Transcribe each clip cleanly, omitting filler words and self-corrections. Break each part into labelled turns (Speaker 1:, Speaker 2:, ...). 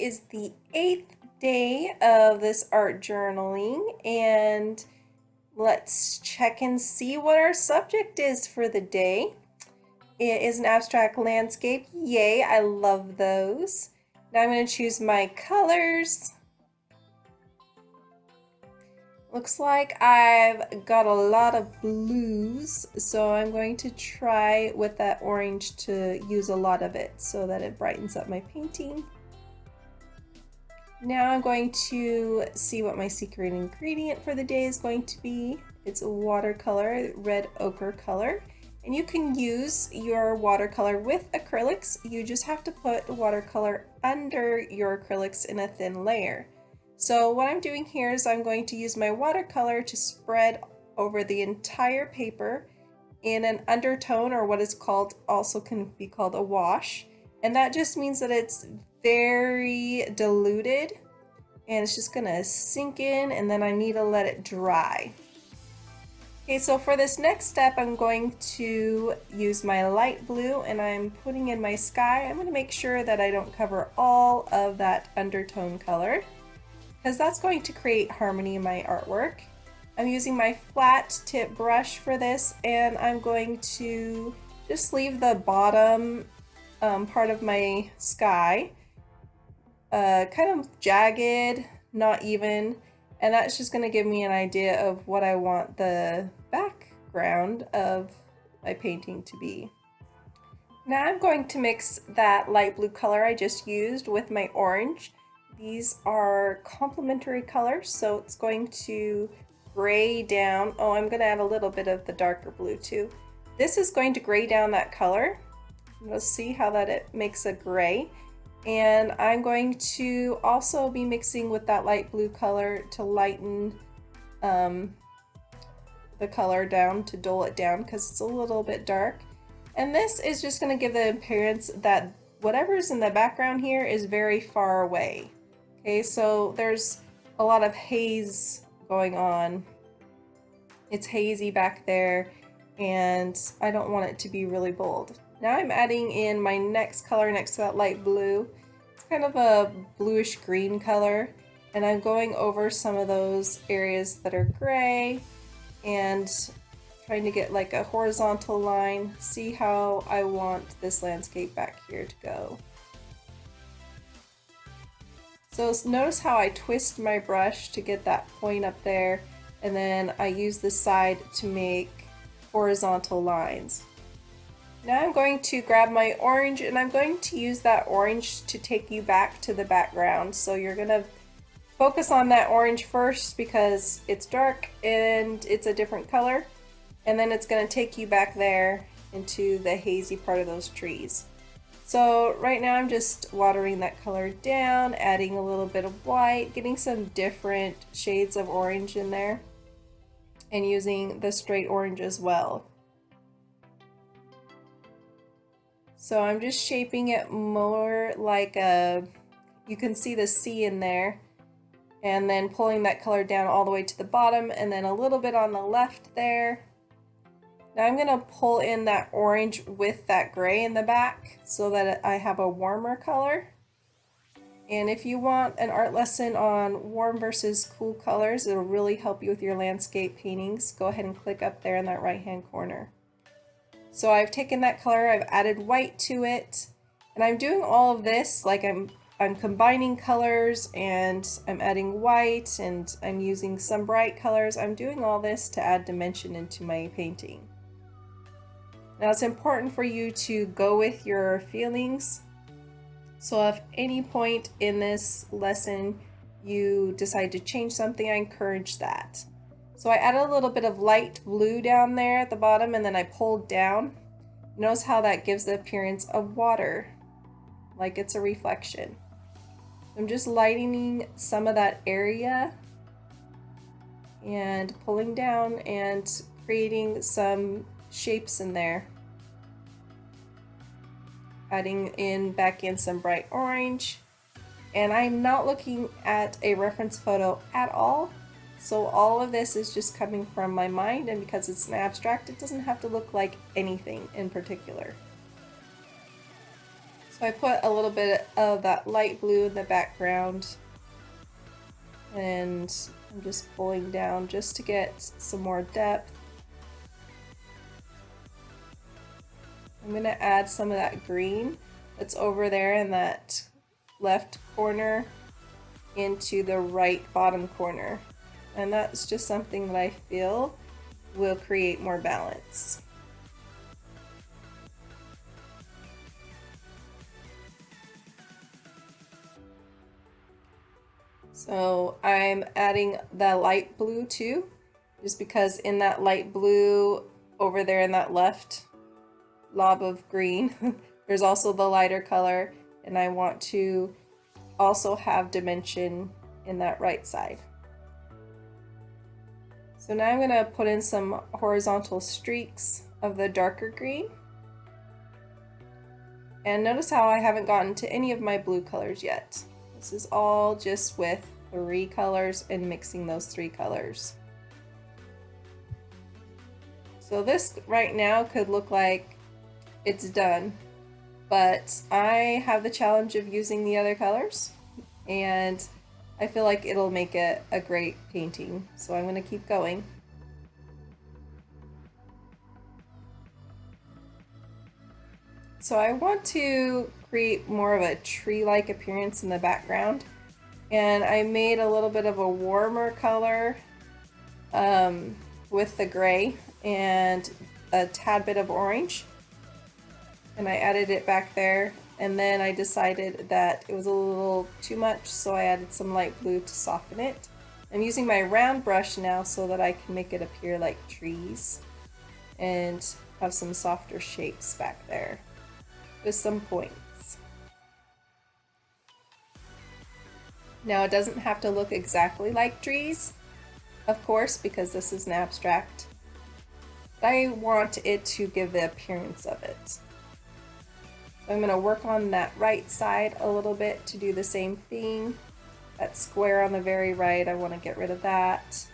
Speaker 1: is the 8th day of this art journaling, and let's check and see what our subject is for the day. It is an abstract landscape. Yay, I love those. Now I'm going to choose my colors. Looks like I've got a lot of blues, so I'm going to try with that orange to use a lot of it so that it brightens up my painting. Now I'm going to see what my secret ingredient for the day is going to be. It's a watercolor, red ochre color. And you can use your watercolor with acrylics. You just have to put watercolor under your acrylics in a thin layer. So what I'm doing here is I'm going to use my watercolor to spread over the entire paper in an undertone, or what is called, also can be called a wash. And that just means that it's very diluted and it's just gonna sink in, and then I need to let it dry. Okay, so for this next step, I'm going to use my light blue and I'm putting in my sky. I'm gonna make sure that I don't cover all of that undertone color, because that's going to create harmony in my artwork. I'm using my flat tip brush for this, and I'm going to just leave the bottom part of my sky kind of jagged, not even, and that's just going to give me an idea of what I want the background of my painting to be. Now I'm going to mix that light blue color I just used with my orange. These are complementary colors, so it's going to gray down. Oh, I'm going to add a little bit of the darker blue too. This is going to gray down that color. You'll see how that it makes a gray. And I'm going to also be mixing with that light blue color to lighten the color down, to dull it down, because it's a little bit dark. And this is just going to give the appearance that whatever's in the background here is very far away. Okay, so there's a lot of haze going on. It's hazy back there, and I don't want it to be really bold. Now I'm adding in my next color next to that light blue. It's kind of a bluish green color, and I'm going over some of those areas that are gray and trying to get like a horizontal line. See how I want this landscape back here to go. So notice how I twist my brush to get that point up there, and then I use the side to make horizontal lines. Now I'm going to grab my orange, and I'm going to use that orange to take you back to the background. So you're going to focus on that orange first because it's dark and it's a different color, and then it's going to take you back there into the hazy part of those trees. So right now I'm just watering that color down, adding a little bit of white, getting some different shades of orange in there, and using the straight orange as well. So I'm just shaping it more like you can see the C in there, and then pulling that color down all the way to the bottom, and then a little bit on the left there. Now I'm going to pull in that orange with that gray in the back so that I have a warmer color. And if you want an art lesson on warm versus cool colors, it'll really help you with your landscape paintings. Go ahead and click up there in that right hand corner. So I've taken that color, I've added white to it, and I'm doing all of this like I'm combining colors, and I'm adding white, and I'm using some bright colors. I'm doing all this to add dimension into my painting. Now it's important for you to go with your feelings. So if any point in this lesson you decide to change something, I encourage that. So I added a little bit of light blue down there at the bottom, and then I pulled down. Notice how that gives the appearance of water, like it's a reflection. I'm just lightening some of that area and pulling down and creating some shapes in there. Adding back in some bright orange. And I'm not looking at a reference photo at all. So all of this is just coming from my mind, and because it's an abstract, it doesn't have to look like anything in particular. So I put a little bit of that light blue in the background, and I'm just pulling down just to get some more depth. I'm going to add some of that green that's over there in that left corner into the right bottom corner. And that's just something that I feel will create more balance. So I'm adding the light blue too, just because in that light blue over there in that left lob of green, there's also the lighter color, and I want to also have dimension in that right side. So now I'm going to put in some horizontal streaks of the darker green. And notice how I haven't gotten to any of my blue colors yet. This is all just with 3 colors and mixing those 3 colors. So this right now could look like it's done, but I have the challenge of using the other colors, and I feel like it'll make it a great painting, so I'm going to keep going. So I want to create more of a tree-like appearance in the background, and I made a little bit of a warmer color with the gray and a tad bit of orange, and I added it back there, and then I decided that it was a little too much, so I added some light blue to soften it. I'm using my round brush now so that I can make it appear like trees and have some softer shapes back there with some points. Now it doesn't have to look exactly like trees, of course, because this is an abstract. I want it to give the appearance of it. So I'm going to work on that right side a little bit to do the same thing. That square on the very right, I want to get rid of that.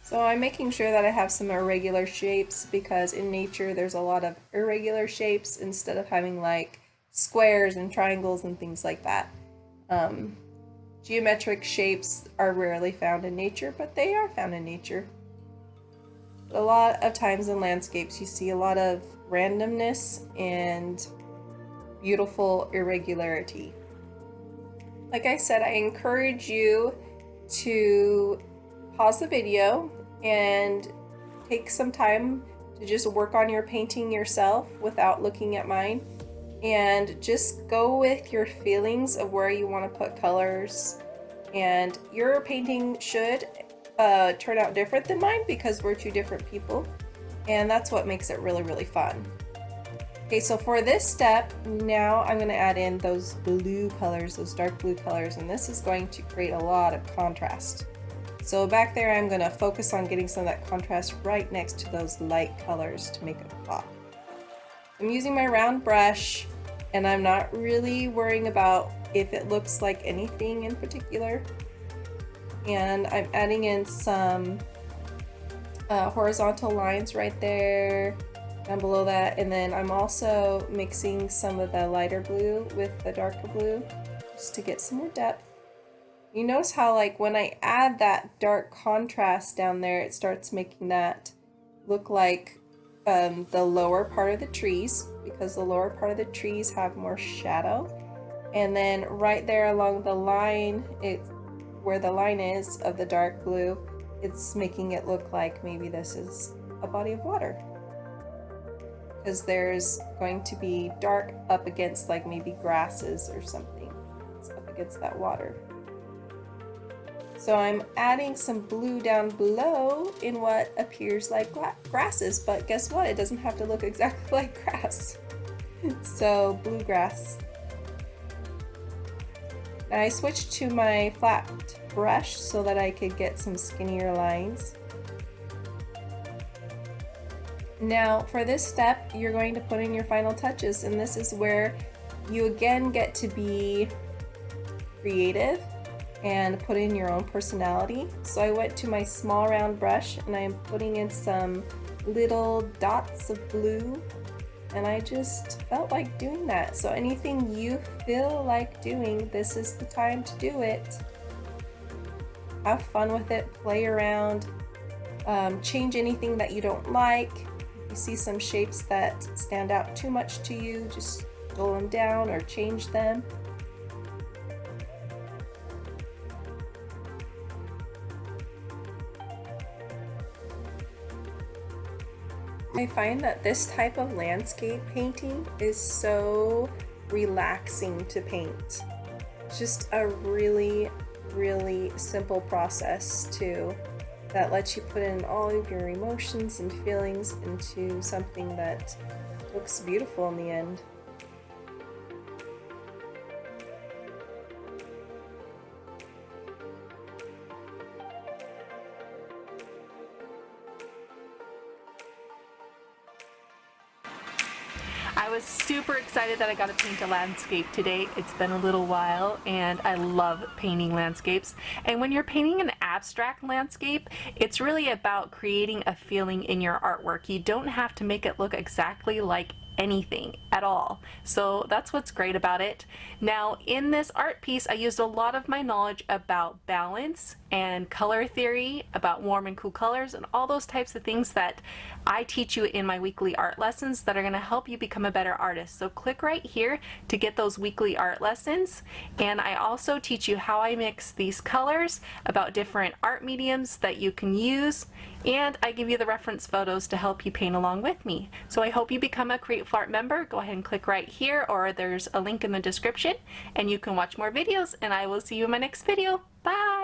Speaker 1: So I'm making sure that I have some irregular shapes, because in nature there's a lot of irregular shapes instead of having like squares and triangles and things like that. Geometric shapes are rarely found in nature, but they are found in nature. A lot of times in landscapes you see a lot of randomness and beautiful irregularity. Like I said, I encourage you to pause the video and take some time to just work on your painting yourself without looking at mine, and just go with your feelings of where you want to put colors. And your painting should turn out different than mine, because we're 2 different people, and that's what makes it really, really fun. Okay, so for this step, now I'm going to add in those blue colors, those dark blue colors, and this is going to create a lot of contrast. So back there, I'm going to focus on getting some of that contrast right next to those light colors to make it pop. I'm using my round brush, and I'm not really worrying about if it looks like anything in particular. And I'm adding in some horizontal lines right there, down below that, and then I'm also mixing some of the lighter blue with the darker blue just to get some more depth. You notice how, like, when I add that dark contrast down there, it starts making that look like the lower part of the trees, because the lower part of the trees have more shadow. And then right there along the line, where the line is of the dark blue, it's making it look like maybe this is a body of water, because there's going to be dark up against like maybe grasses or something. It's up against that water. So I'm adding some blue down below in what appears like grasses, but guess what? It doesn't have to look exactly like grass. So bluegrass. Now I switched to my flat brush so that I could get some skinnier lines. Now for this step, you're going to put in your final touches, and this is where you again get to be creative and put in your own personality. So I went to my small round brush and I'm putting in some little dots of blue, and I just felt like doing that. So anything you feel like doing, this is the time to do it. Have fun with it, play around, change anything that you don't like. If you see some shapes that stand out too much to you, just dull them down or change them. I find that this type of landscape painting is so relaxing to paint. It's just a really simple process too, that lets you put in all of your emotions and feelings into something that looks beautiful in the end.
Speaker 2: I was super excited that I got to paint a landscape today. It's been a little while and I love painting landscapes. And when you're painting an abstract landscape, it's really about creating a feeling in your artwork. You don't have to make it look exactly like anything at all. So that's what's great about it. Now in this art piece, I used a lot of my knowledge about balance and color theory, about warm and cool colors, and all those types of things that I teach you in my weekly art lessons that are going to help you become a better artist. So click right here to get those weekly art lessons. And I also teach you how I mix these colors, about different art mediums that you can use, and I give you the reference photos to help you paint along with me. So I hope you become a Createful Art member. Go ahead and click right here, or there's a link in the description, and you can watch more videos, and I will see you in my next video. Bye!